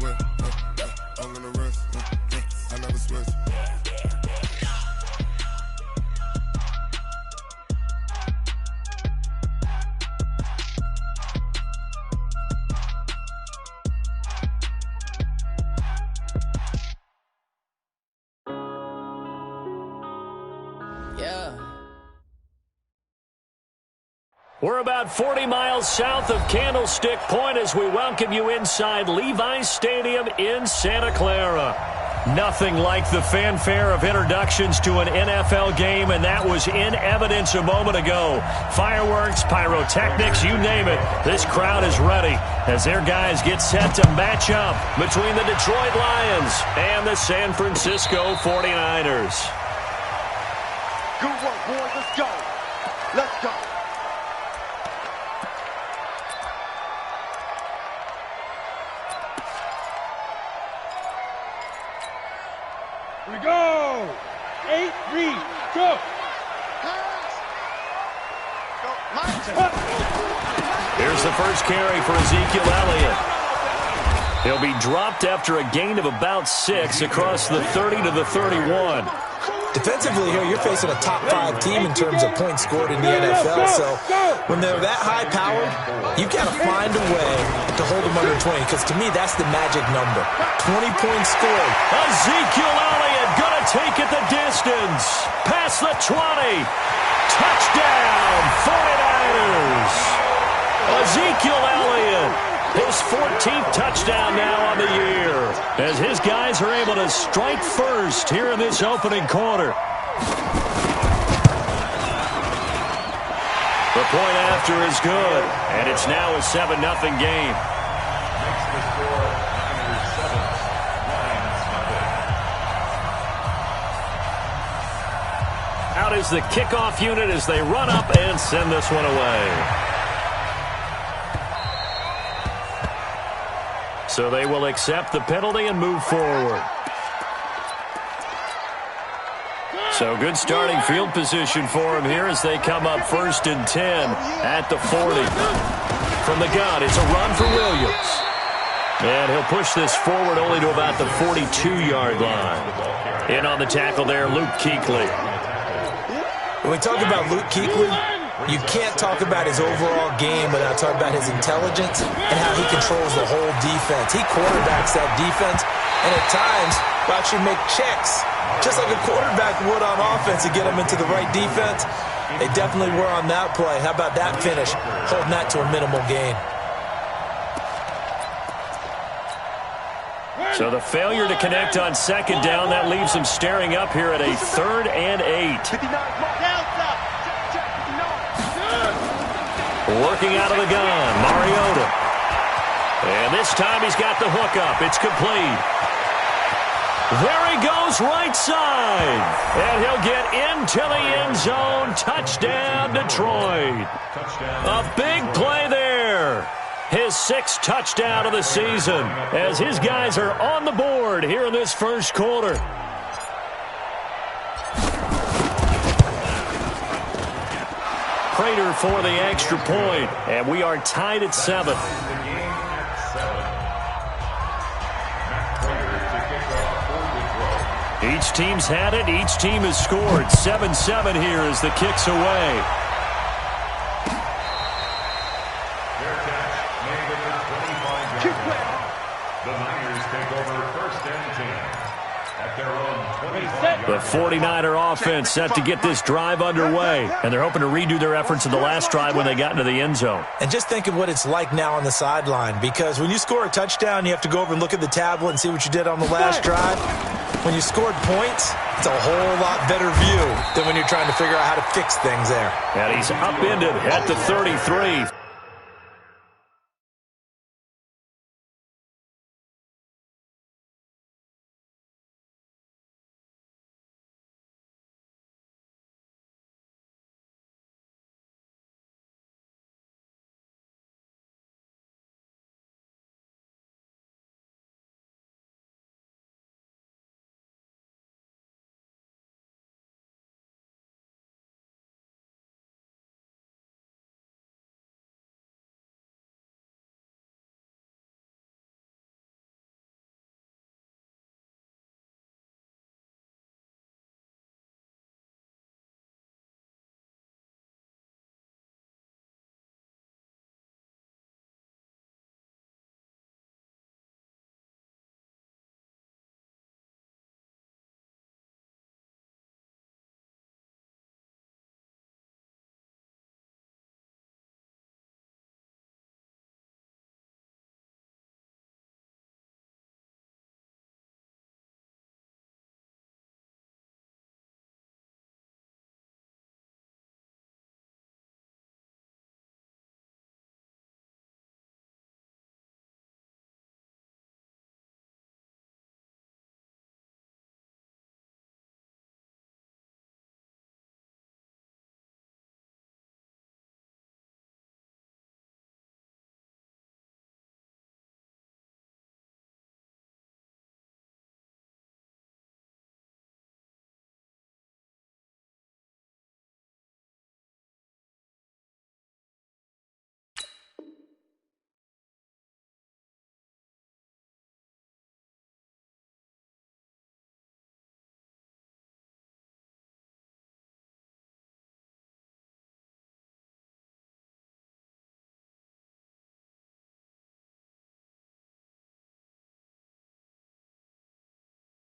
way. I'm gonna rest. I never switch. We're about 40 miles south of Candlestick Point as we welcome you inside Levi's Stadium in Santa Clara. Nothing like the fanfare of introductions to an NFL game, and that was in evidence a moment ago. Fireworks, pyrotechnics, you name it. This crowd is ready as their guys get set to match up between the Detroit Lions and the San Francisco 49ers. Good work, boys. Let's go. Let's go. We go! 8-3, go! Here's the first carry for Ezekiel Elliott. He'll be dropped after a gain of about 6 across the 30 to the 31. Defensively here, you're facing a top 5 team in terms of points scored in the NFL, so when they're that high-powered, you've got to find a way to hold them under 20, because to me, that's the magic number. 20 points scored. Ezekiel Elliott gonna take it the distance. Past the 20. Touchdown, 49ers. Ezekiel Elliott. His 14th touchdown now on the year as his guys are able to strike first here in this opening quarter. The point after is good, and it's now a 7-0 game. Out is the kickoff unit as they run up and send this one away. So they will accept the penalty and move forward. So good starting field position for him here as they come up 1st and 10 at the 40. From the gun, it's a run for Williams. And he'll push this forward only to about the 42-yard line. In on the tackle there, Luke Kuechly. When we talk about Luke Kuechly, you can't talk about his overall game without talking about his intelligence and how he controls the whole defense. He quarterbacks that defense, and at times will actually make checks, just like a quarterback would on offense to get him into the right defense. They definitely were on that play. How about that finish, holding that to a minimal gain. So the failure to connect on 2nd down, that leaves them staring up here at a 3rd and 8. Working out of the gun, Mariota. And this time he's got the hook up. It's complete. There he goes, right side. And he'll get into the end zone. Touchdown, Detroit. A big play there. His 6th touchdown of the season as his guys are on the board here in this first quarter. Prater for the extra point, and we are tied at 7. Each team's had it. Each team has scored. 7-7 here as the kick's away. The 49er offense set to get this drive underway, and they're hoping to redo their efforts in the last drive when they got into the end zone. And just think of what it's like now on the sideline, because when you score a touchdown, you have to go over and look at the tablet and see what you did on the last drive. When you scored points, it's a whole lot better view than when you're trying to figure out how to fix things there. And he's upended at the 33.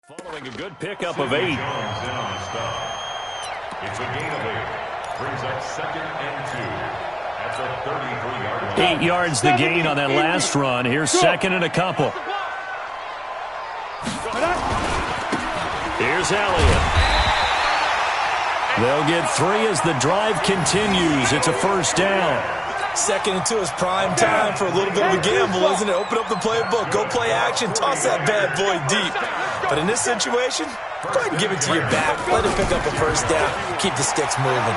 Following a good pickup of 8. It's a gain of 8. Brings up 2nd and 2. At the 33-yard line. 8 yards the gain on that last run. Here's 2nd and a couple. Here's Elliott. They'll get 3 as the drive continues. It's a first down. 2nd and 2 is prime time for a little bit of a gamble, isn't it? Open up the playbook, go play action, toss that bad boy deep. But in this situation, go ahead and give it to your back. Let it pick up a first down. Keep the sticks moving.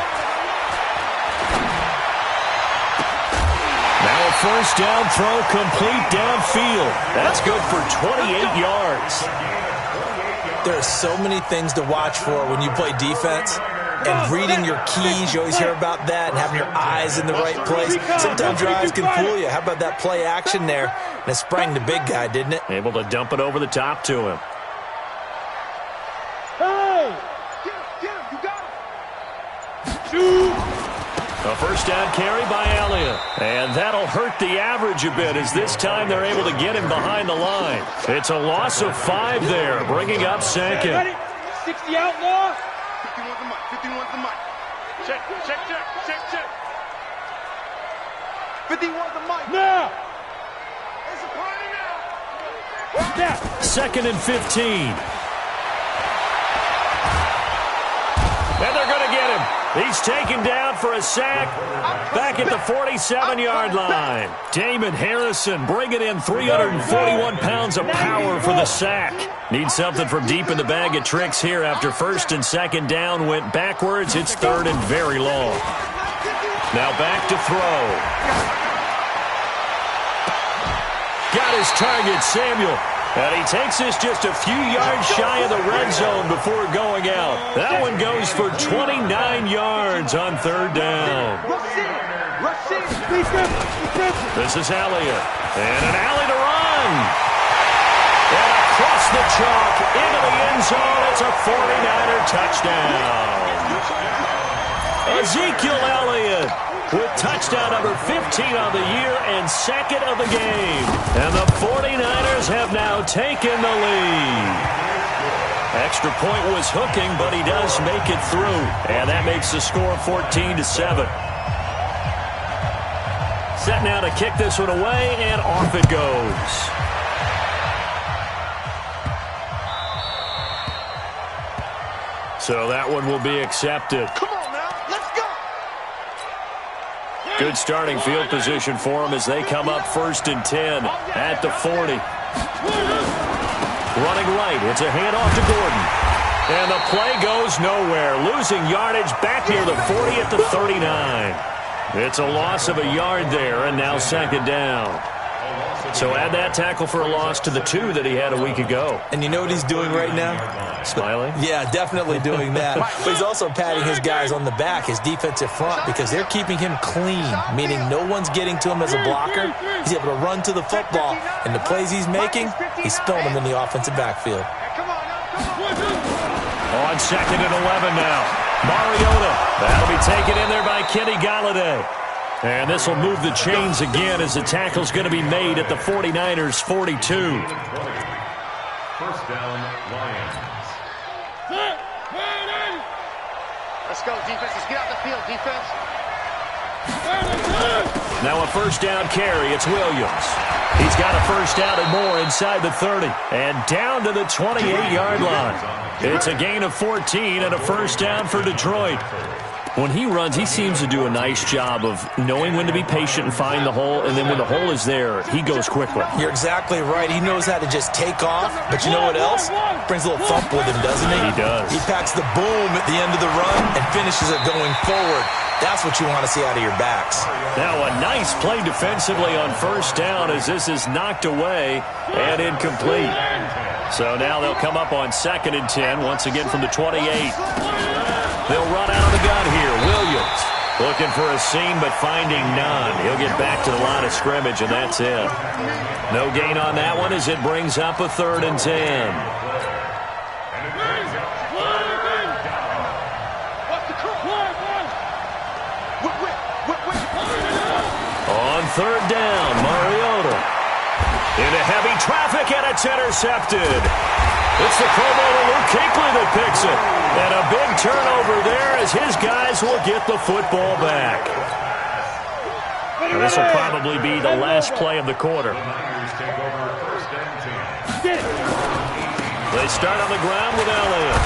Now a first down throw complete downfield. That's good for 28 yards. There are so many things to watch for when you play defense. And reading your keys, you always hear about that, and having your eyes in the right place. Sometimes your eyes can fool you. How about that play action there? And it sprang the big guy, didn't it? Able to dump it over the top to him. Hey! Get him, you got him. Shoot! A first down carry by Elliott. And that'll hurt the average a bit as this time they're able to get him behind the line. It's a loss of 5 there, bringing up 2nd. 60 outlaw. 51's the mic. 51's the mic. Check. 51's the mic. Now. It's a party now. Now. 2nd and 15. And they're going to get him. He's taken down for a sack back at the 47-yard line. Damon Harrison bringing in 341 pounds of power for the sack. Needs something from deep in the bag of tricks here after 1st and 2nd down went backwards. It's 3rd and very long. Now back to throw. Got his target, Samuel. And he takes this just a few yards shy of the red zone before going out. That one goes for 29 yards on 3rd down. Rush in. This is Elliott. And an alley to run. And across the chalk into the end zone. It's a 49er touchdown. Ezekiel Elliott with touchdown number 15 on the year and 2nd of the game. And the 49ers have now taken the lead. Extra point was hooking, but he does make it through. And that makes the score 14-7. Set now to kick this one away, and off it goes. So that one will be accepted. Come on now. Let's go. Good starting field position for them as they come up 1st and 10 at the 40. Running right. It's a handoff to Gordon. And the play goes nowhere. Losing yardage back near the 40 at the 39. It's a loss of a yard there, and now 2nd down. So add that tackle for a loss to the 2 that he had a week ago. And you know what he's doing right now? Smiling? Yeah, definitely doing that. But he's also patting his guys on the back, his defensive front, because they're keeping him clean, meaning no one's getting to him as a blocker. He's able to run to the football, and the plays he's making, he's spilling them in the offensive backfield. On 2nd and 11 now. Mariota. That'll be taken in there by Kenny Galladay. And this will move the chains again as the tackle's going to be made at the 49ers' 42. First down, Lions. Let's go, defense. Let's get out the field, defense. Now a first down carry. It's Williams. He's got a first down and more inside the 30. And down to the 28-yard line. It's a gain of 14 and a first down for Detroit. When he runs, he seems to do a nice job of knowing when to be patient and find the hole, and then when the hole is there, he goes quickly. You're exactly right. He knows how to just take off, but you know what else? Brings a little thump with him, doesn't he? He does. He packs the boom at the end of the run and finishes it going forward. That's what you want to see out of your backs. Now a nice play defensively on first down as this is knocked away and incomplete. So now they'll come up on 2nd and 10, once again from the 28. They'll run out of the gun here. Williams looking for a seam, but finding none. He'll get back to the line of scrimmage, and that's it. No gain on that one as it brings up a 3rd and 10. On 3rd down, Mariota into heavy traffic, and it's intercepted. It's the Pro Bowler Luke Kuechly that picks it. And a big turnover there as his guys will get the football back. This will probably be the last play of the quarter. They start on the ground with Elliott.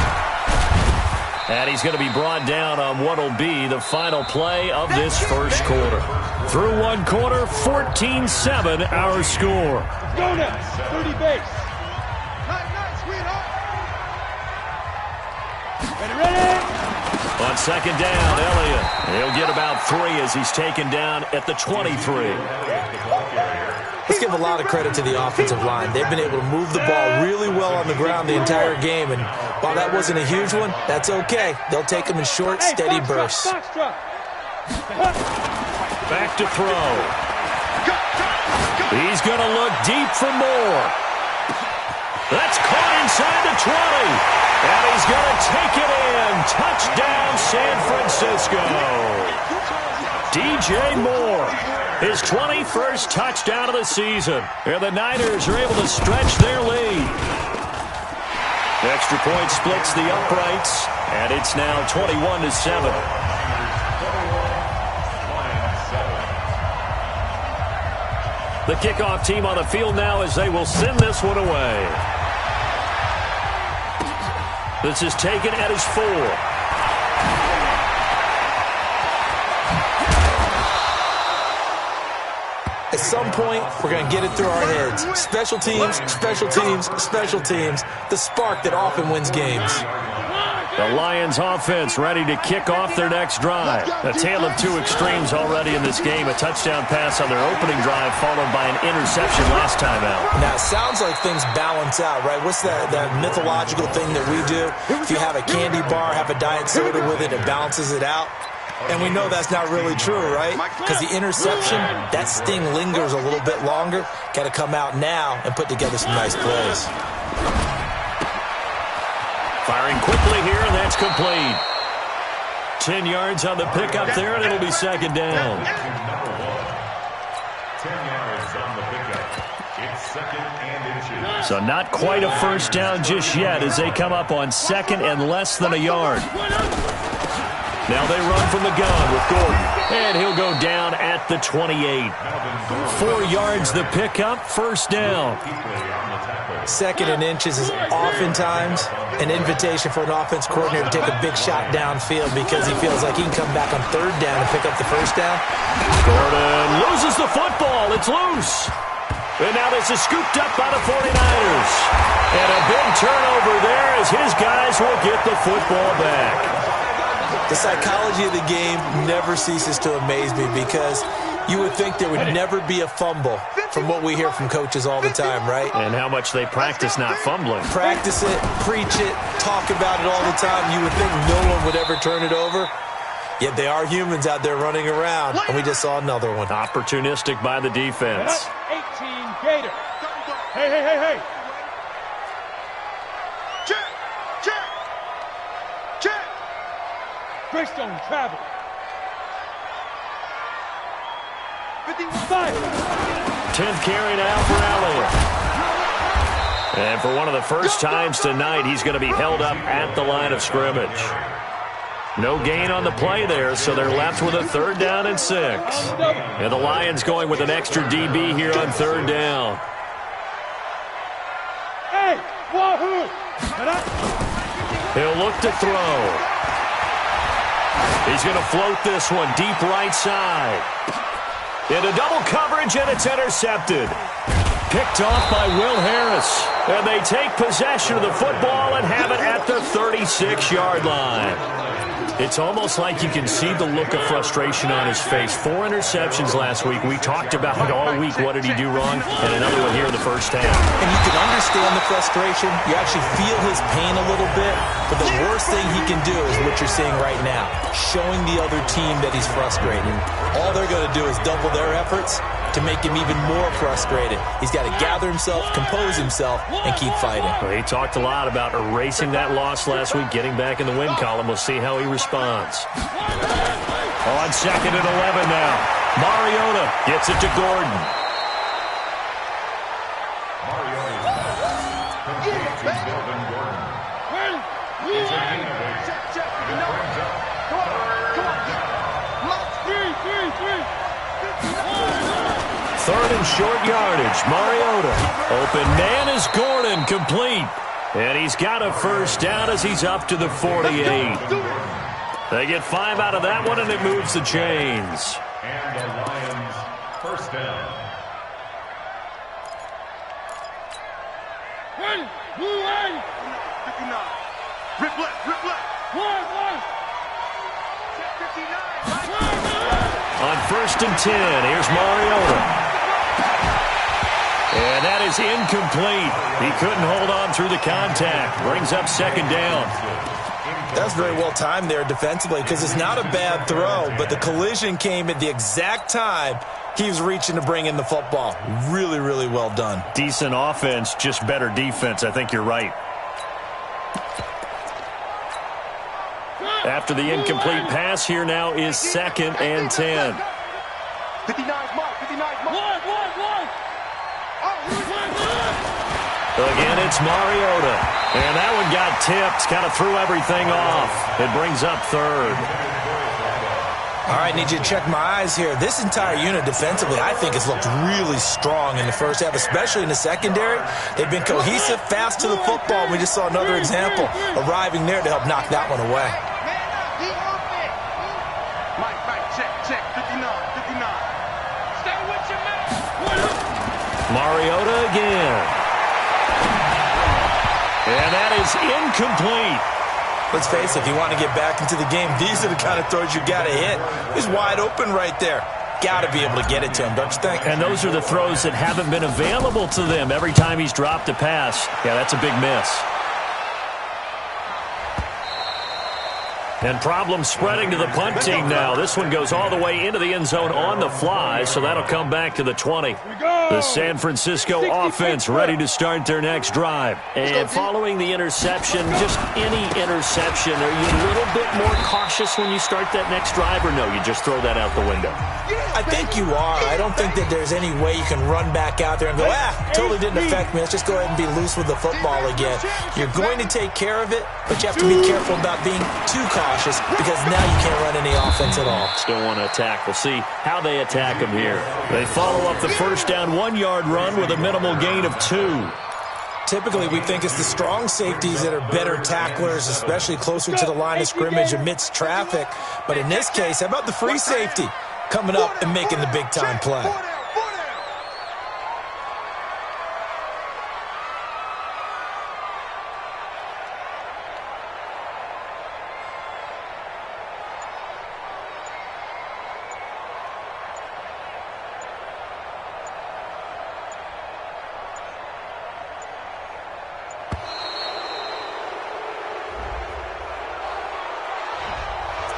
And he's going to be brought down on what will be the final play of this first quarter. Through one quarter, 14-7 our score. Go now, 30 base. Ready? On second down, Elliott. He'll get about 3 as he's taken down at the 23. Let's give a lot of credit to the offensive line. They've been able to move the ball really well on the ground the entire game, and while that wasn't a huge one, that's okay. They'll take them in short, steady bursts. Back to throw. He's going to look deep for more. That's caught inside the 20. And he's going to take it in. Touchdown, San Francisco. DJ Moore, his 21st touchdown of the season. And the Niners are able to stretch their lead. Extra point splits the uprights, and it's now 21-7. The kickoff team on the field now as they will send this one away. This is taken at his 4. At some point, we're going to get it through our heads. Special teams, special teams, special teams. The spark that often wins games. The Lions offense ready to kick off their next drive. A tale of two extremes already in this game. A touchdown pass on their opening drive followed by an interception last time out. Now, it sounds like things balance out, right? What's that mythological thing that we do? If you have a candy bar, have a diet soda with it, it balances it out. And we know that's not really true, right? Because the interception, that sting lingers a little bit longer. Got to come out now and put together some nice plays. Firing quickly here, and that's complete. 10 yards on the pickup there, and it'll be second down. 10 yards on the pickup. It's second and inches. So not quite a first down just yet as they come up on second and less than a yard. Now they run from the gun with Gordon, and he'll go down at the 28. 4 yards the pickup, first down. Second and inches is oftentimes an invitation for an offense coordinator to take a big shot downfield because he feels like he can come back on third down and pick up the first down. Gordon loses the football. It's loose. And now this is scooped up by the 49ers. And a big turnover there as his guys will get the football back. The psychology of the game never ceases to amaze me because you would think there would never be a fumble from what we hear from coaches all the time, right? And how much they practice not fumbling. Practice it, preach it, talk about it all the time. You would think no one would ever turn it over. Yet they are humans out there running around, and we just saw another one. Opportunistic by the defense. 18 Gator. Hey, hey, hey, hey. Check, check, check. Greystone travel. 55. 10th carry now for Elliott. And for one of the first times tonight, he's going to be held up at the line of scrimmage. No gain on the play there, so they're left with a third down and 6. And the Lions going with an extra DB here on third down. Hey, wahoo! He'll look to throw. He's going to float this one deep right side. Into double coverage, and it's intercepted. Picked off by Will Harris. And they take possession of the football and have it at the 36-yard line. It's almost like you can see the look of frustration on his face. 4 interceptions last week. We talked about it all week. What did he do wrong? And another one here in the first half. And you can understand the frustration. You actually feel his pain a little bit. But the worst thing he can do is what you're seeing right now. Showing the other team that he's frustrated. All they're going to do is double their efforts to make him even more frustrated. He's got to gather himself, compose himself, and keep fighting. Well, he talked a lot about erasing that loss last week, getting back in the win column. We'll see how he responds. On second and 11 now. Mariota gets it to Gordon. Melvin Gordon. Blue It's a line. gain of 8. Check. And it brings up Come on. Three. Third and short yardage. Mariota. Open man is Gordon, complete. And he's got a first down as he's up to the 48. They get 5 out of that one, and it moves the chains. and the Lions first down. Blue line. 59. Rip left. One. Check 59. On first and 10, here's Mariota. And that is incomplete. He couldn't hold on through the contact. Brings up second down. That's very well timed there defensively because it's not a bad throw, but the collision came at the exact time he was reaching to bring in the football. Really, really well done. Decent offense, just better defense. I think you're right. After the incomplete pass, here now is second and 10. 59's mark. One. Again, it's Mariota. And that one got tipped. Kind of threw everything off. It brings up third. All right, need you to check my eyes here. This entire unit defensively, I think, has looked really strong in the first half, especially in the secondary. They've been cohesive, fast to the football. We just saw another example arriving there to help knock that one away. Mike, check. 59. Stay with your man. Mariota again. And that is incomplete. Let's face it, if you want to get back into the game, these are the kind of throws you got to hit. He's wide open right there. Got to be able to get it to him, don't you think? And those are the throws that haven't been available to them every time he's dropped a pass. Yeah, that's a big miss. And problems spreading to the punt team now. This one goes all the way into the end zone on the fly, so that'll come back to the 20. The San Francisco offense ready to start their next drive. And following the interception, just any interception, are you a little bit more cautious when you start that next drive, or no, you just throw that out the window? I think you are. I don't think that there's any way you can run back out there and go, totally didn't affect me. Let's just go ahead and be loose with the football again. You're going to take care of it, but you have to be careful about being too cautious because now you can't run any offense at all. Still want to attack. We'll see how they attack him here. They follow up the first down 1-yard run with a minimal gain of 2. Typically, we think it's the strong safeties that are better tacklers, especially closer to the line of scrimmage amidst traffic. But in this case, how about the free safety coming up and making the big-time play?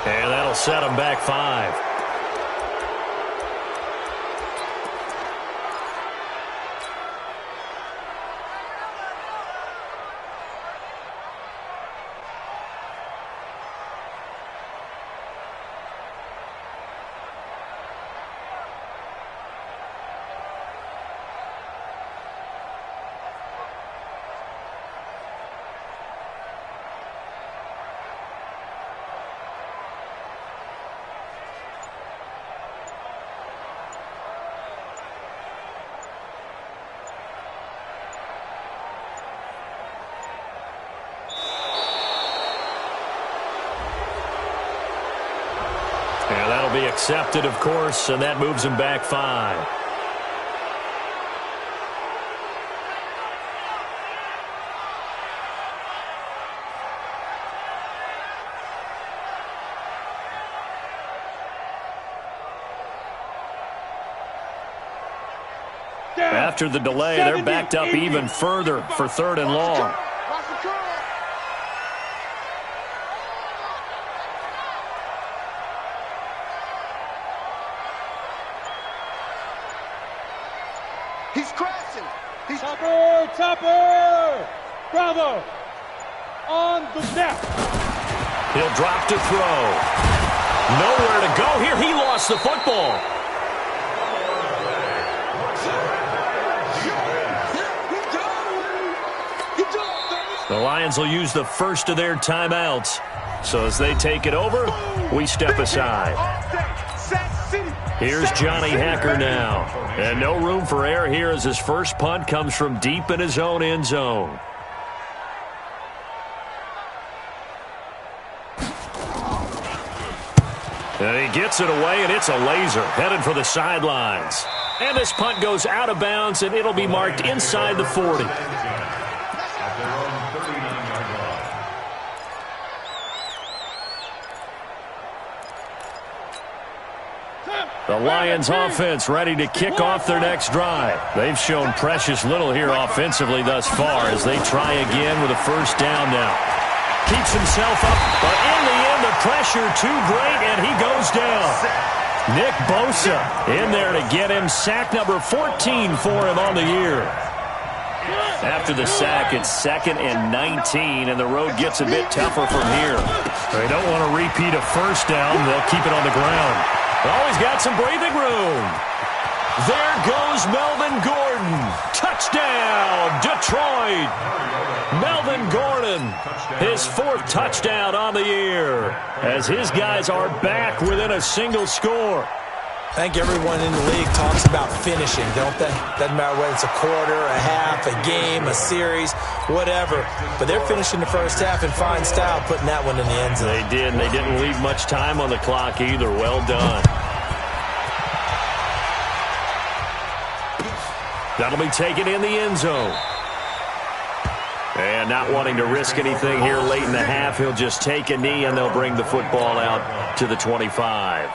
And that'll set him back 5. And that'll be accepted, of course, and that moves him back 5. After the delay, they're backed up even further for 3rd and long. He's crashing. Topper. Bravo. On the snap. He'll drop to throw. Nowhere to go here. He lost the football. The Lions will use the first of their timeouts. So as they take it over, we step aside. Here's Johnny Hacker now. And no room for error here as his first punt comes from deep in his own end zone. And he gets it away, and it's a laser headed for the sidelines. And this punt goes out of bounds, and it'll be marked inside the 40. The Lions offense ready to kick off their next drive. They've shown precious little here offensively thus far as they try again with a first down now. Keeps himself up, but in the end, the pressure too great, and he goes down. Nick Bosa in there to get him sack number 14 for him on the year. After the sack, it's 2nd and 19, and the road gets a bit tougher from here. They don't want to repeat a first down. They'll keep it on the ground. Oh, he's got some breathing room. There goes Melvin Gordon. Touchdown, Detroit. Melvin Gordon, his 4th touchdown on the year, as his guys are back within a single score. I think everyone in the league talks about finishing, don't they? Doesn't matter whether it's a quarter, a half, a game, a series, whatever. But they're finishing the first half in fine style, putting that one in the end zone. They did, and they didn't leave much time on the clock either. Well done. That'll be taken in the end zone. And not wanting to risk anything here late in the half, he'll just take a knee, and they'll bring the football out to the 25.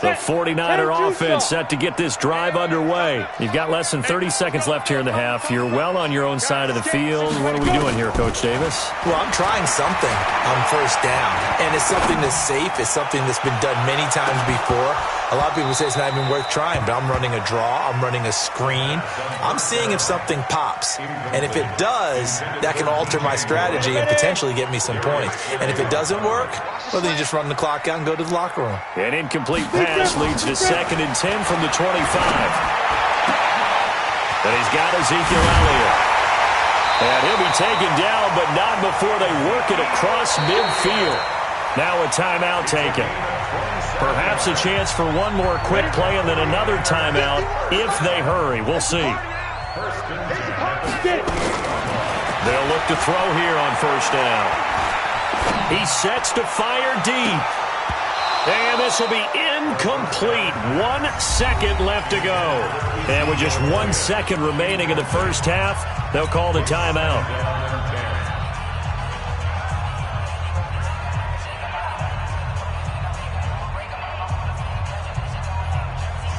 The 49er offense set to get this drive underway. You've got less than 30 seconds left here in the half. You're well on your own side of the field. What are we doing here, Coach Davis? Well, I'm trying something on first down, and it's something that's safe. It's something that's been done many times before. A lot of people say it's not even worth trying, but I'm running a draw. I'm running a screen. I'm seeing if something pops, and if it does, that can alter my strategy and potentially get me some points. And if it doesn't work, well, then you just run the clock out and go to the locker room. An incomplete pass leads to 2nd and 10 from the 25. And he's got Ezekiel Elliott. And he'll be taken down, but not before they work it across midfield. Now a timeout taken. Perhaps a chance for one more quick play and then another timeout if they hurry. We'll see. They'll look to throw here on first down. He sets to fire deep. And this will be incomplete. 1 second left to go. And with just 1 second remaining in the first half, they'll call the timeout.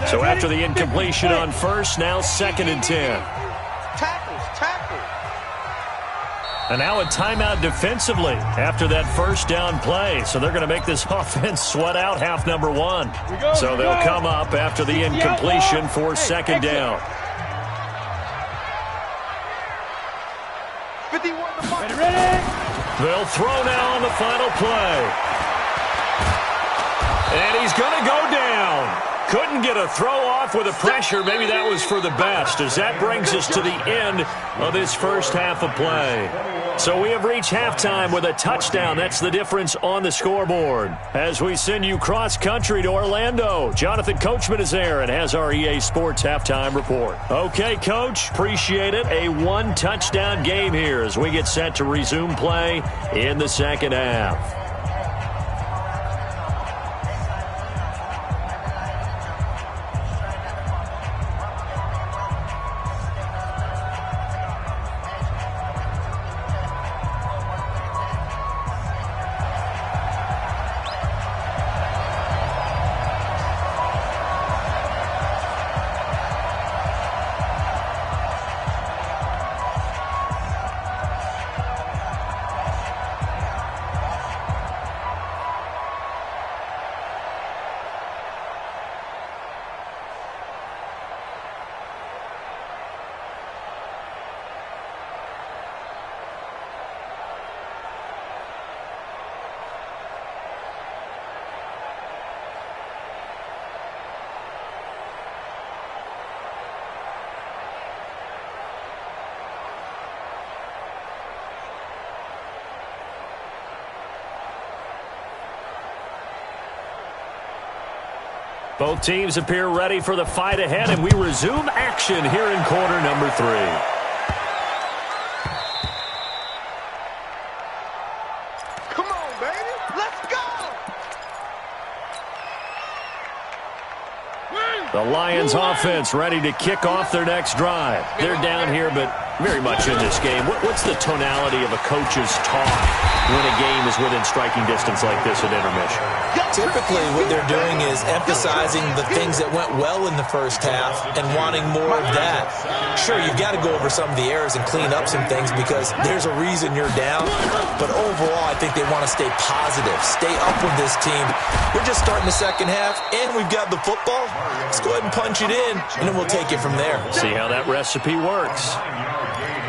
So after the incompletion on first, now 2nd and 10. And now a timeout defensively after that first down play. So they're going to make this offense sweat out half number 1. So they'll come up after the incompletion for 2nd down. They'll throw now on the final play. And he's going to go down. Couldn't get a throw off with the pressure. Maybe that was for the best, as that brings us to the end of this first half of play. So we have reached halftime with a touchdown. That's the difference on the scoreboard. As we send you cross-country to Orlando, Jonathan Coachman is there and has our EA Sports halftime report. Okay, Coach, appreciate it. A 1-touchdown game here as we get set to resume play in the second half. Both teams appear ready for the fight ahead, and we resume action here in quarter number 3. Come on, baby. Let's go. The Lions offense ready to kick off their next drive. They're down here, but very much in this game. What's the tonality of a coach's talk when a game is within striking distance like this at intermission? Typically, what they're doing is emphasizing the things that went well in the first half and wanting more of that. Sure, you've got to go over some of the errors and clean up some things because there's a reason you're down. But overall, I think they want to stay positive, stay up with this team. We're just starting the second half, and we've got the football. Let's go ahead and punch it in, and then we'll take it from there. See how that recipe works.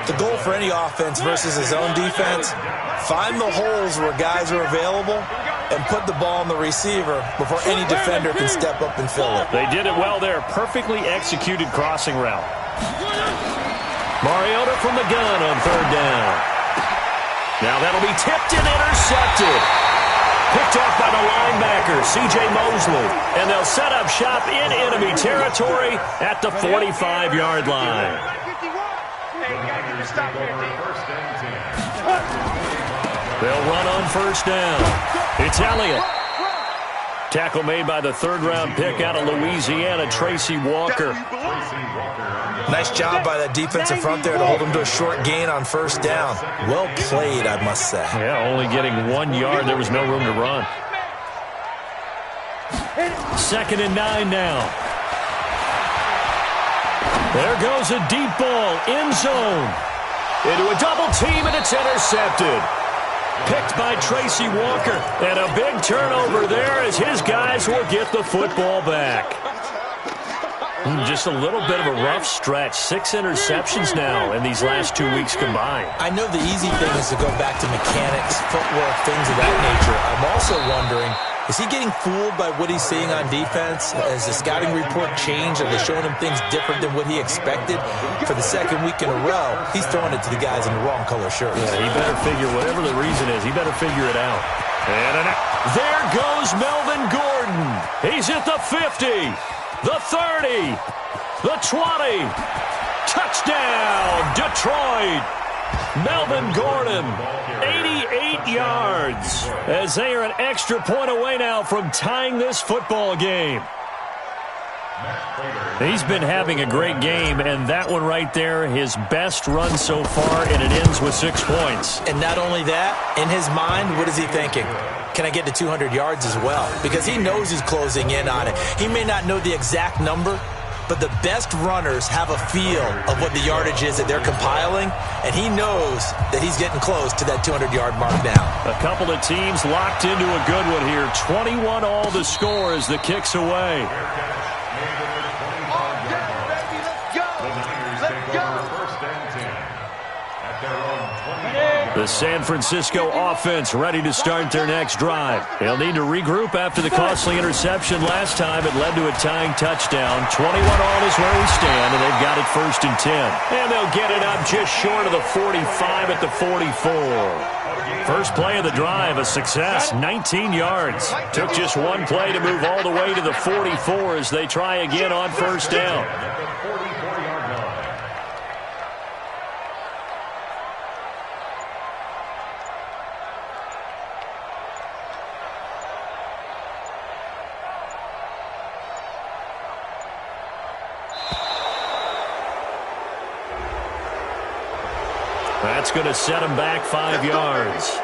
The goal for any offense versus a zone defense, find the holes where guys are available and put the ball on the receiver before any defender can step up and fill it. They did it well there. Perfectly executed crossing route. Mariota from the gun on third down. Now that'll be tipped and intercepted. Picked off by the linebacker, C.J. Mosley. And they'll set up shop in enemy territory at the 45-yard line. They'll run on first down. It's Elliott. Tackle made by the third-round pick out of Louisiana, Tracy Walker. Nice job by that defensive front there to hold him to a short gain on first down. Well played, I must say. Yeah, only getting 1 yard. There was no room to run. 2nd and 9 now. There goes a deep ball, end zone. Into a double team, and it's intercepted. Picked by Tracy Walker. And a big turnover there as his guys will get the football back. Just a little bit of a rough stretch. 6 interceptions now in these last 2 weeks combined. I know the easy thing is to go back to mechanics, footwork, things of that nature. I'm also wondering, is he getting fooled by what he's seeing on defense? Has the scouting report changed? Are they showing him things different than what he expected? For the second week in a row, he's throwing it to the guys in the wrong color shirts. Yeah, he better figure, whatever the reason is, he better figure it out. And there goes Melvin Gordon. He's at the 50, the 30, the 20. Touchdown, Detroit. Melvin Gordon, 88 yards, as they are an extra point away now from tying this football game. He's been having a great game, and that one right there, his best run so far, and it ends with 6 points. And not only that, in his mind, what is he thinking? Can I get to 200 yards as well? Because he knows he's closing in on it. He may not know the exact number, but the best runners have a feel of what the yardage is that they're compiling, and he knows that he's getting close to that 200-yard mark now. A couple of teams locked into a good one here. 21 all the score as the kick's away. The San Francisco offense ready to start their next drive. They'll need to regroup after the costly interception last time. It led to a tying touchdown. 21 all is where we stand, and they've got it 1st and 10. And they'll get it up just short of the 45 at the 44. First play of the drive, a success, 19 yards. Took just one play to move all the way to the 44 as they try again on first down. That's going to set him back 5 yards.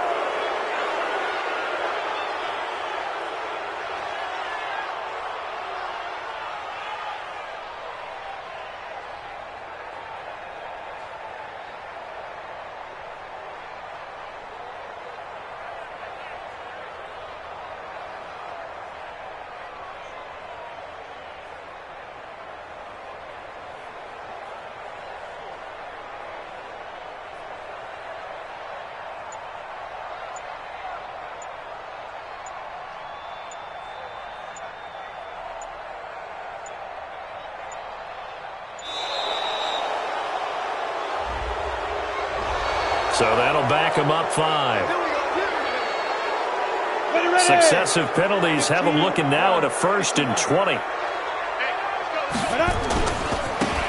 So that'll back him up 5. Successive penalties have him looking now at a 1st and 20.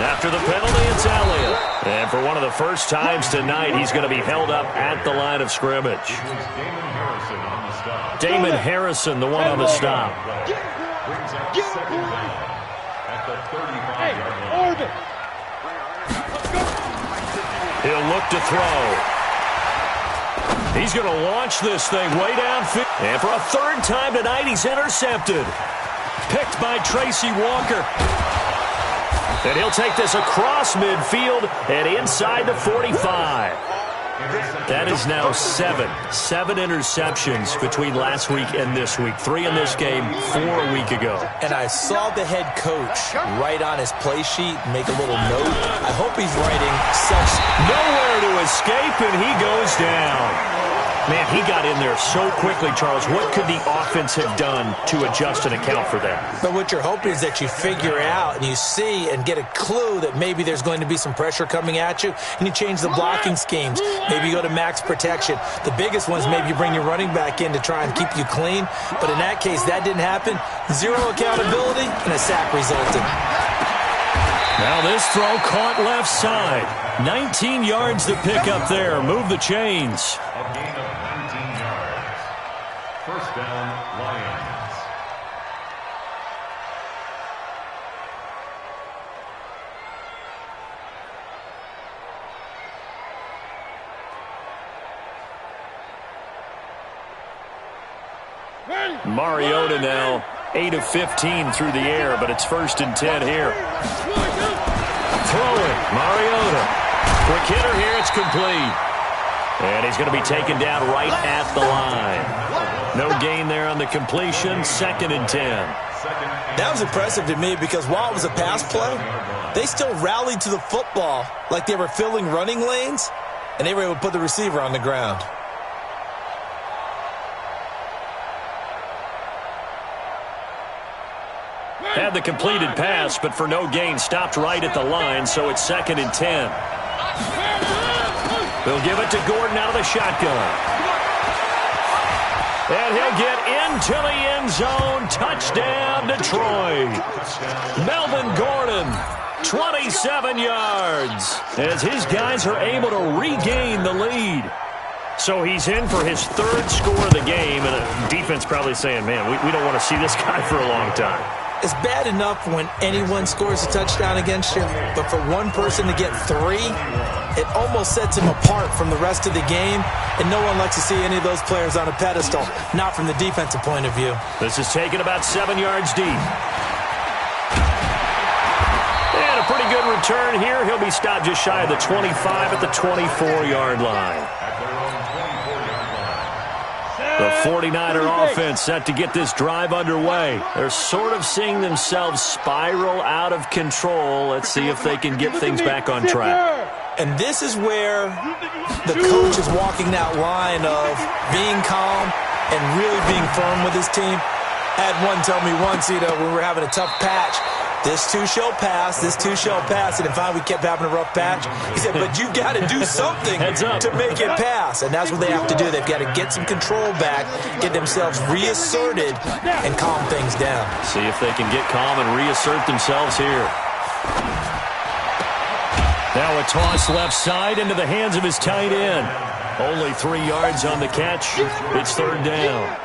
After the penalty, it's Elliott. And for one of the first times tonight, he's going to be held up at the line of scrimmage. Damon Harrison, the one on the stop. He'll look to throw. He's going to launch this thing way downfield. And for a 3rd time tonight, he's intercepted. Picked by Tracy Walker. And he'll take this across midfield and inside the 45. That is now 7 interceptions between last week and this week. 3 in this game, 4 a week ago. And I saw the head coach write on his play sheet, make a little note. I hope he's writing such. Nowhere to escape, and he goes down. Man, he got in there so quickly, Charles. What could the offense have done to adjust and account for that? But what you're hoping is that you figure out and you see and get a clue that maybe there's going to be some pressure coming at you, and you change the blocking schemes. Maybe you go to max protection. The biggest one is maybe you bring your running back in to try and keep you clean. But in that case, that didn't happen. 0 accountability, and a sack resulted. Now this throw caught left side. 19 yards to pick up there. Move the chains. A gain of 19 yards. First down, Lions. Mariota now 8 of 15 through the air, but it's 1st and 10 here. Throwing, Mariota. Quick hitter here, it's complete. And he's going to be taken down right at the line. No gain there on the completion, 2nd and 10. That was impressive to me because while it was a pass play, they still rallied to the football like they were filling running lanes, and they were able to put the receiver on the ground. Had the completed pass, but for no gain, stopped right at the line, so it's 2nd and 10. They'll give it to Gordon out of the shotgun. And he'll get into the end zone. Touchdown, Detroit. Melvin Gordon, 27 yards, as his guys are able to regain the lead. So he's in for his 3rd score of the game, and the defense probably saying, man, we don't want to see this guy for a long time. It's bad enough when anyone scores a touchdown against you, but for one person to get 3, it almost sets him apart from the rest of the game, and no one likes to see any of those players on a pedestal, not from the defensive point of view. This is taken about 7 yards deep. And a pretty good return here. He'll be stopped just shy of the 25 at the 24-yard line. The 49er offense set to get this drive underway. They're sort of seeing themselves spiral out of control. Let's see if they can get things back on track. And this is where the coach is walking that line of being calm and really being firm with his team. I had one tell me once, when we were having a tough patch, this too shall pass, this too shall pass. And finally we kept having a rough patch. He said, but you got to do something to make it pass. And that's what they have to do. They've got to get some control back, get themselves reasserted, and calm things down. See if they can get calm and reassert themselves here. Now a toss left side into the hands of his tight end. Only 3 yards on the catch. It's 3rd down.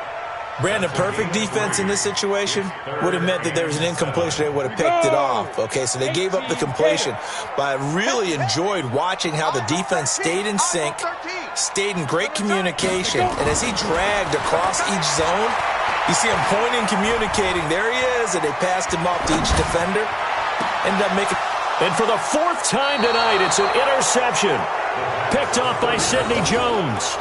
Brandon, perfect defense in this situation would have meant that there was an incompletion. They would have picked it off. Okay, so they gave up the completion. But I really enjoyed watching how the defense stayed in sync, stayed in great communication. And as he dragged across each zone, you see him pointing, communicating. There he is, and they passed him off to each defender. Ended up making... And for the 4th time tonight, it's an interception. Picked off by Sidney Jones.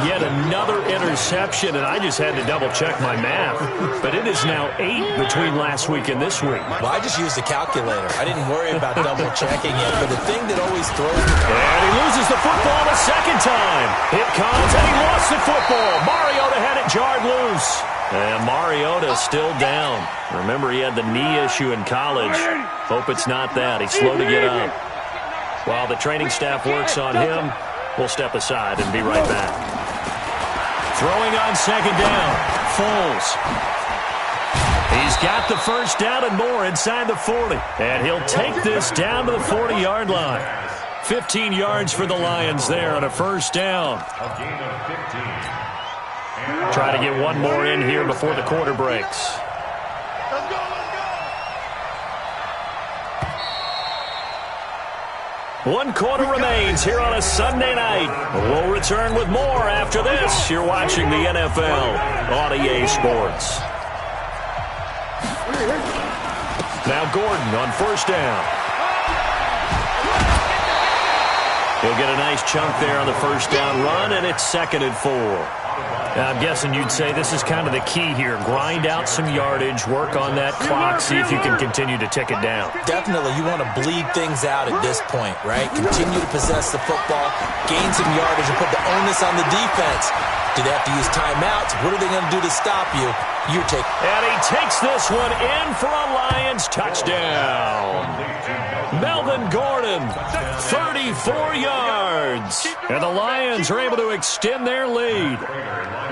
Yet another interception, and I just had to double-check my math. But it is now 8 between last week and this week. Well, I just used a calculator. I didn't worry about double-checking it. But the thing that always throws me... And he loses the football the 2nd time. It comes, and he lost the football. Mariota had it jarred loose. And Mariota still down. Remember, he had the knee issue in college. Hope it's not that. He's slow to get up. While the training staff works on him, we'll step aside and be right back. Throwing on 2nd down. Foles. He's got the first down and more inside the 40. And he'll take this down to the 40-yard line. 15 yards for the Lions there on a first down. A gain of 15. Try to get one more in here before the quarter breaks. Let's go, let's go. One quarter remains here on a Sunday night. We'll return with more after this. You're watching the NFL on EA Sports. Now Gordon on first down. He'll get a nice chunk there on the first down run, and it's 2nd and 4. Now, I'm guessing you'd say this is kind of the key here. Grind out some yardage, work on that clock, see if you can continue to tick it down. Definitely, you want to bleed things out at this point, right? Continue to possess the football, gain some yardage, and put the onus on the defense. Do they have to use timeouts? What are they going to do to stop you? You take. And he takes this one in for a Lions touchdown. Melvin Gordon, 34 yards. And the Lions are able to extend their lead.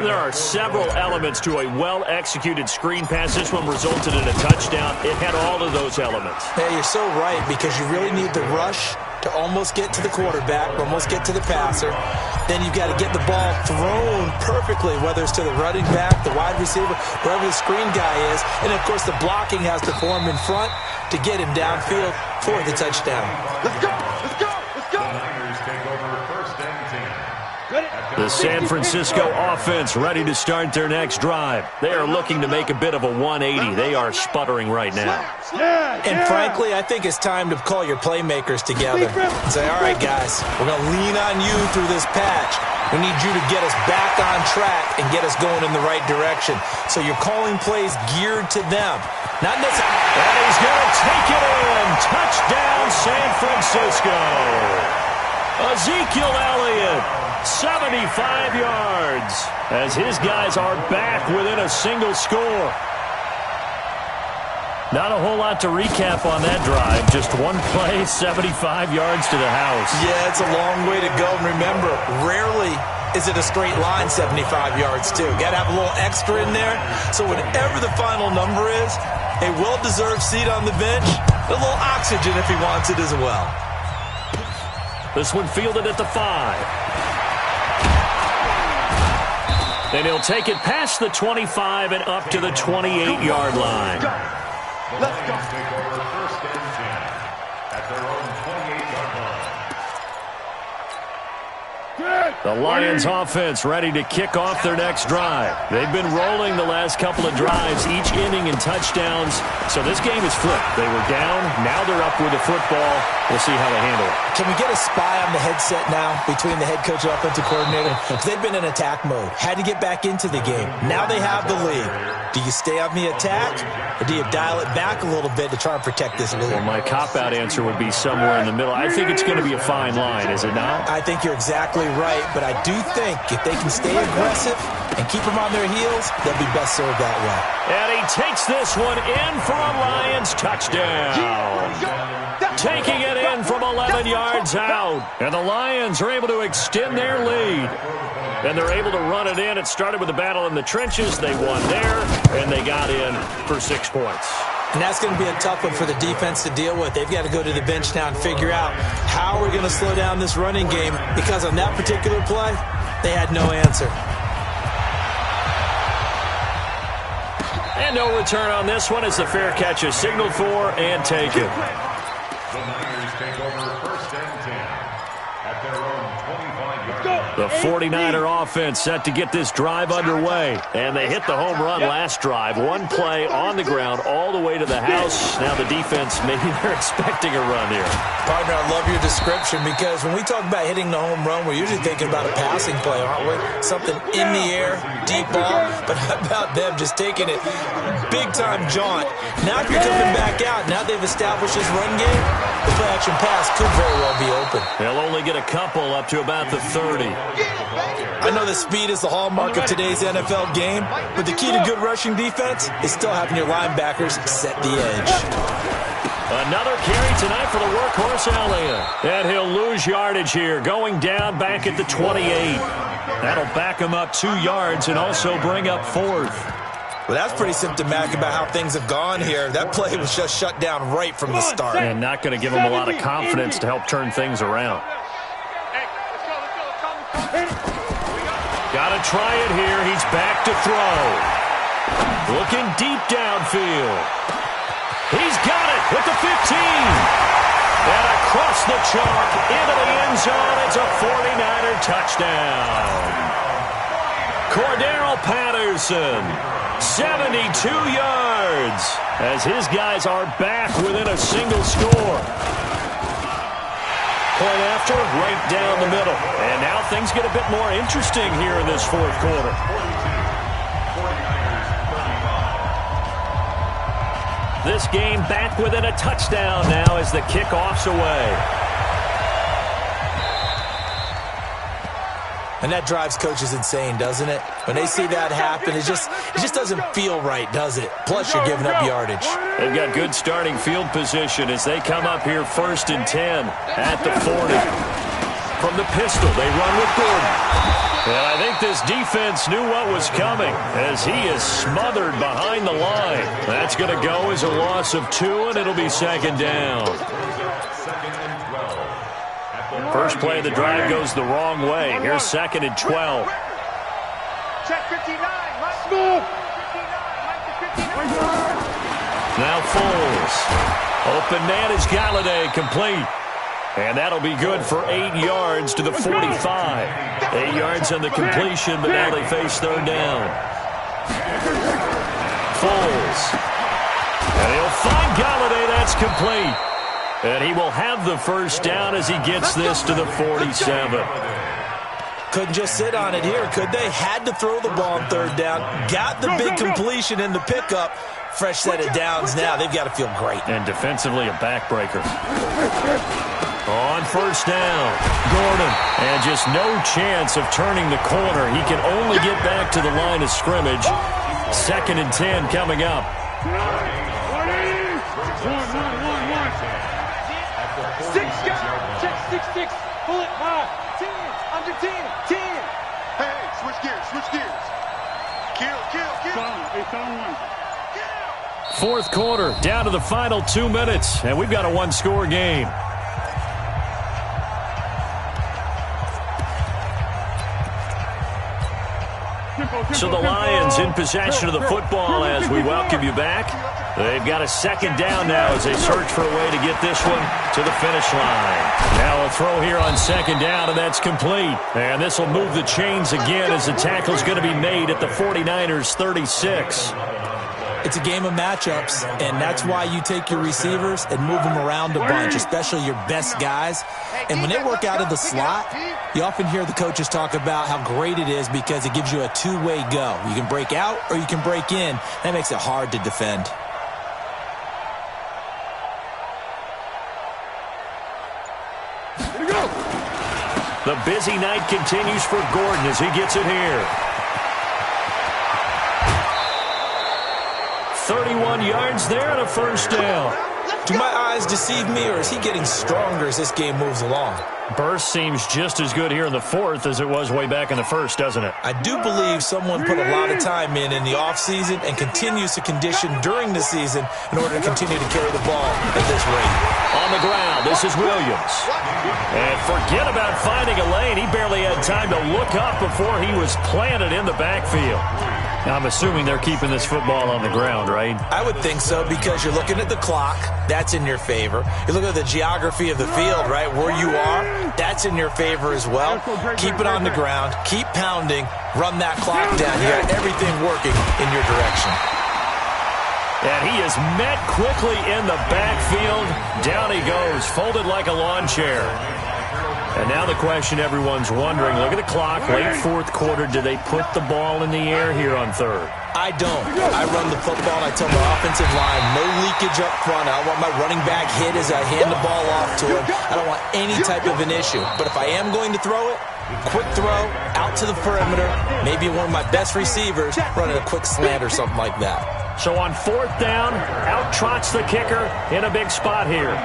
There are several elements to a well-executed screen pass. This one resulted in a touchdown. It had all of those elements. Hey, you're so right, because you really need the rush to almost get to the quarterback, almost get to the passer. Then you've got to get the ball thrown perfectly, whether it's to the running back, the wide receiver, wherever the screen guy is. And, of course, the blocking has to form in front to get him downfield for the touchdown. Let's go, let's go, let's go. The Niners take over 1st and 10. The San Francisco offense ready to start their next drive. They are looking to make a bit of a 180. They are sputtering right now. And frankly, I think it's time to call your playmakers together and say, all right, guys, we're going to lean on you through this patch. We need you to get us back on track and get us going in the right direction. So you're calling plays geared to them. Not necessarily. And he's going to take it in. Touchdown, San Francisco. Ezekiel Elliott, 75 yards, as his guys are back within a single score. Not a whole lot to recap on that drive. Just one play, 75 yards to the house. Yeah, it's a long way to go. And remember, rarely is it a straight line 75 yards, too. Got to have a little extra in there. So whatever the final number is, a well-deserved seat on the bench, a little oxygen if he wants it as well. This one fielded at the 5. And he'll take it past the 25 and up to the 28-yard line. Let's go. Take over 1st and 10 at their own 28-yard line. The Lions offense ready to kick off their next drive. They've been rolling the last couple of drives, each inning in touchdowns. So this game is flipped. They were down. Now they're up with the football. We'll see how they handle it. Can we get a spy on the headset now between the head coach and offensive coordinator? Because they've been in attack mode. Had to get back into the game. Now they have the lead. Do you stay on the attack, or do you dial it back a little bit to try and protect this lead? Well, my cop-out answer would be somewhere in the middle. I think it's going to be a fine line, is it not? I think you're exactly right, but I do think if they can stay aggressive and keep them on their heels, they'll be best served that way. And he takes this one in for a Lions touchdown. Taking it in from 11 yards out. And the Lions are able to extend their lead. And they're able to run it in. It started with a battle in the trenches. They won there, and they got in for 6 points. And that's going to be a tough one for the defense to deal with. They've got to go to the bench now and figure out how we're going to slow down this running game, because on that particular play, they had no answer. And no return on this one as the fair catch is signaled for and taken. The Niners take over 1st and 10 at their own 25-yard line. The 49er offense set to get this drive underway. And they hit the home run last drive. One play on the ground all the way to the house. Now the defense, maybe they're expecting a run here. Partner, I love your description, because when we talk about hitting the home run, we're usually thinking about a passing play, aren't we? Something in the air, deep ball. But how about them just taking it big-time jaunt? Now if you're coming back out, now they've established this run game, the play-action pass could very well be open. They'll only get a couple up to about the 30. I know that speed is the hallmark of today's NFL game, but the key to good rushing defense is still having your linebackers set the edge. Another carry tonight for the workhorse Elliott. And he'll lose yardage here, going down back at the 28. That'll back him up 2 yards and also bring up 4th. Well, that's pretty symptomatic about how things have gone here. That play was just shut down right from the start. And not going to give him a lot of confidence to help turn things around. Got to try it here. He's back to throw. Looking deep downfield. He's got it with the 15. And across the chalk into the end zone. It's a 49er touchdown. Cordero Patterson, 72 yards, as his guys are back within a single score. Point after, right down the middle. And now things get a bit more interesting here in this 4th quarter. This game back within a touchdown now as the kickoff's away. And that drives coaches insane, doesn't it? When they see that happen, it just doesn't feel right, does it? Plus, you're giving up yardage. They've got good starting field position as they come up here 1st and 10 at the 40. From the pistol, they run with Gordon. And I think this defense knew what was coming as he is smothered behind the line. That's going to go as a loss of 2, and it'll be 2nd down. First play of the drive goes the wrong way. Here's 2nd and 12. Check 59. Now Foles. Open man is Galladay, complete. And that'll be good for 8 yards to the 45. 8 yards on the completion, but now they face 3rd down. Foles. And he'll find Galladay. That's complete. And he will have the 1st down as he gets this to the 47. Couldn't just sit on it here, could they? Had to throw the ball on 3rd down. Got the big completion in the pickup. Fresh set of downs now. They've got to feel great. And defensively, a backbreaker. On 1st down, Gordon. And just no chance of turning the corner. He can only get back to the line of scrimmage. 2nd and 10 coming up. 6, pull it high, 10, under 10, 10. Hey, switch gears. Kill. It's on 1. 4th quarter, down to the final 2 minutes, and we've got a 1-score game. So the Lions in possession of the football as we welcome you back. They've got a 2nd down now as they search for a way to get this one to the finish line. Now a throw here on 2nd down, and that's complete. And this will move the chains again as the tackle's going to be made at the 49ers 36. It's a game of matchups, and that's why you take your receivers and move them around a bunch, especially your best guys. And when they work out of the slot, you often hear the coaches talk about how great it is because it gives you a 2-way go. You can break out or you can break in. That makes it hard to defend. The busy night continues for Gordon as he gets it here. 31 yards there and a 1st down. Do my eyes deceive me, or is he getting stronger as this game moves along? Burst seems just as good here in the 4th as it was way back in the 1st, doesn't it? I do believe someone put a lot of time in the offseason and continues to condition during the season in order to continue to carry the ball at this rate. On the ground, this is Williams. And forget about finding a lane. He barely had time to look up before he was planted in the backfield. Now, I'm assuming they're keeping this football on the ground, right? I would think so because you're looking at the clock. That's in your favor. You look at the geography of the field, right, where you are. That's in your favor as well. Keep it on the ground. Keep pounding. Run that clock down. You got everything working in your direction. And he is met quickly in the backfield. Down he goes, folded like a lawn chair. And now the question everyone's wondering, look at the clock, late 4th quarter, do they put the ball in the air here on 3rd? I don't. I run the football, and I tell my offensive line, no leakage up front. I don't want my running back hit as I hand the ball off to him. I don't want any type of an issue. But if I am going to throw it, quick throw, out to the perimeter, maybe one of my best receivers running a quick slant or something like that. So on 4th down, out trots the kicker in a big spot here.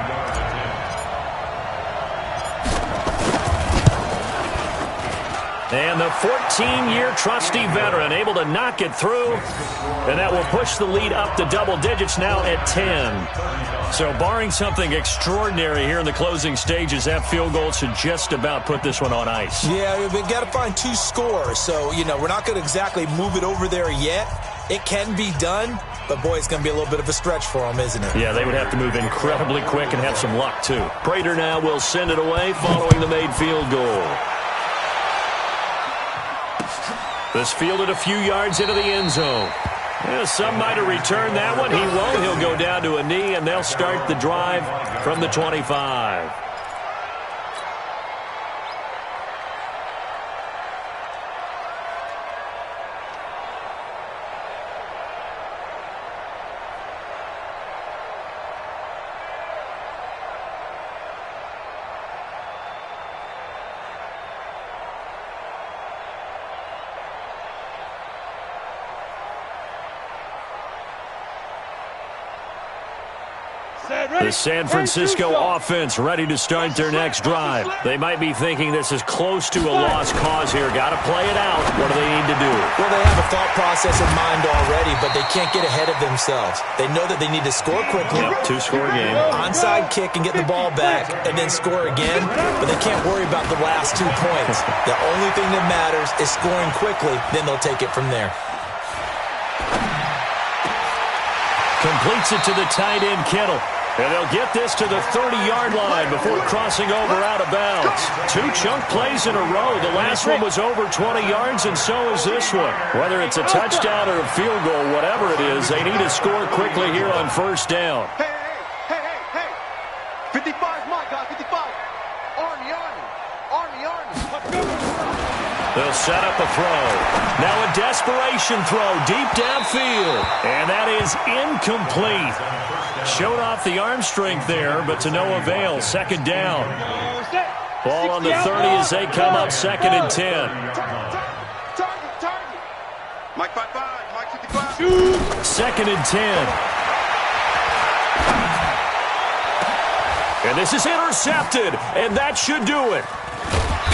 And the 14-year trusty veteran able to knock it through. And that will push the lead up to double digits now at 10. So barring something extraordinary here in the closing stages, that field goal should just about put this one on ice. Yeah, we've got to find 2 scores. So, we're not going to exactly move it over there yet. It can be done, but boy, it's going to be a little bit of a stretch for them, isn't it? Yeah, they would have to move incredibly quick and have some luck, too. Prater now will send it away following the made field goal. This fielded a few yards into the end zone. Yeah, some might have returned that one. He won't. He'll go down to a knee, and they'll start the drive from the 25. The San Francisco offense ready to start their next drive. They might be thinking this is close to a lost cause here. Got to play it out. What do they need to do? Well, they have a thought process in mind already, but they can't get ahead of themselves. They know that they need to score quickly. Yep, 2-score game. Onside kick and get the ball back, and then score again. But they can't worry about the last 2 points. The only thing that matters is scoring quickly. Then they'll take it from there. Completes it to the tight end, Kittle. And they'll get this to the 30-yard line before crossing over out of bounds. 2 chunk plays in a row. The last one was over 20 yards, and so is this one. Whether it's a touchdown or a field goal, whatever it is, they need to score quickly here on 1st down. Hey. 55, my God, 55. Army. They'll set up a throw. Now a desperation throw deep downfield. And that is incomplete. Showed off the arm strength there, but to no avail. 2nd down. Ball on the 30 as they come up 2nd and 10. Target. Mike 55, Mike 55. 2nd and 10. And this is intercepted, and that should do it.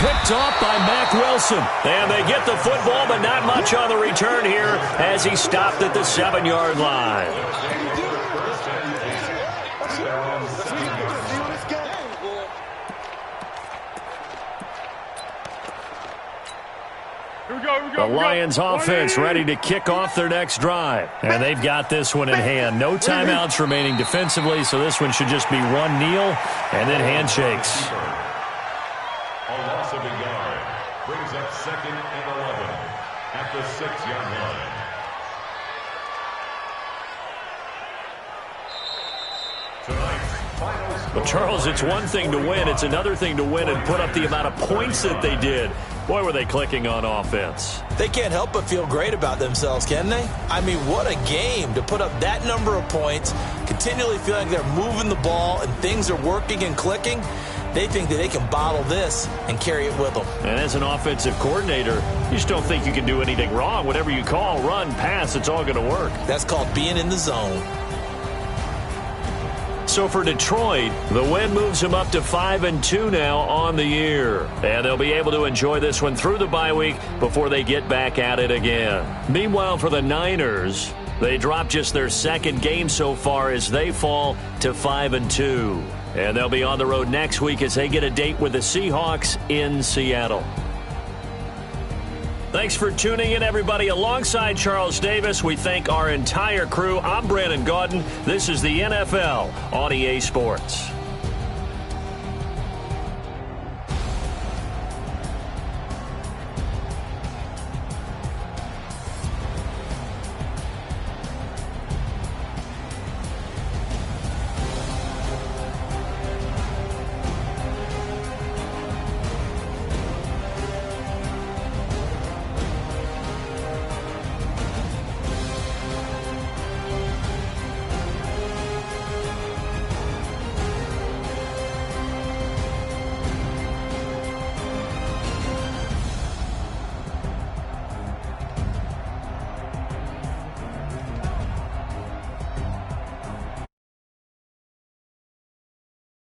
Picked off by Mack Wilson. And they get the football, but not much on the return here as he stopped at the 7-yard line. The Lions offense ready to kick off their next drive. And they've got this one in hand. No timeouts remaining defensively, so this one should just be one kneel and then handshakes. A loss of a yard brings up 2nd and 11 at the 6-yard line. But, Charles, it's one thing to win. It's another thing to win and put up the amount of points that they did. Boy, were they clicking on offense. They can't help but feel great about themselves, can they? I mean, what a game to put up that number of points, continually feeling like they're moving the ball and things are working and clicking. They think that they can bottle this and carry it with them. And as an offensive coordinator, you just don't think you can do anything wrong. Whatever you call, run, pass, it's all going to work. That's called being in the zone. So for Detroit, the win moves them up to 5-2 now on the year. And they'll be able to enjoy this one through the bye week before they get back at it again. Meanwhile, for the Niners, they drop just their 2nd game so far as they fall to 5-2. And they'll be on the road next week as they get a date with the Seahawks in Seattle. Thanks for tuning in, everybody. Alongside Charles Davis, we thank our entire crew. I'm Brandon Gaudin. This is the NFL on EA Sports.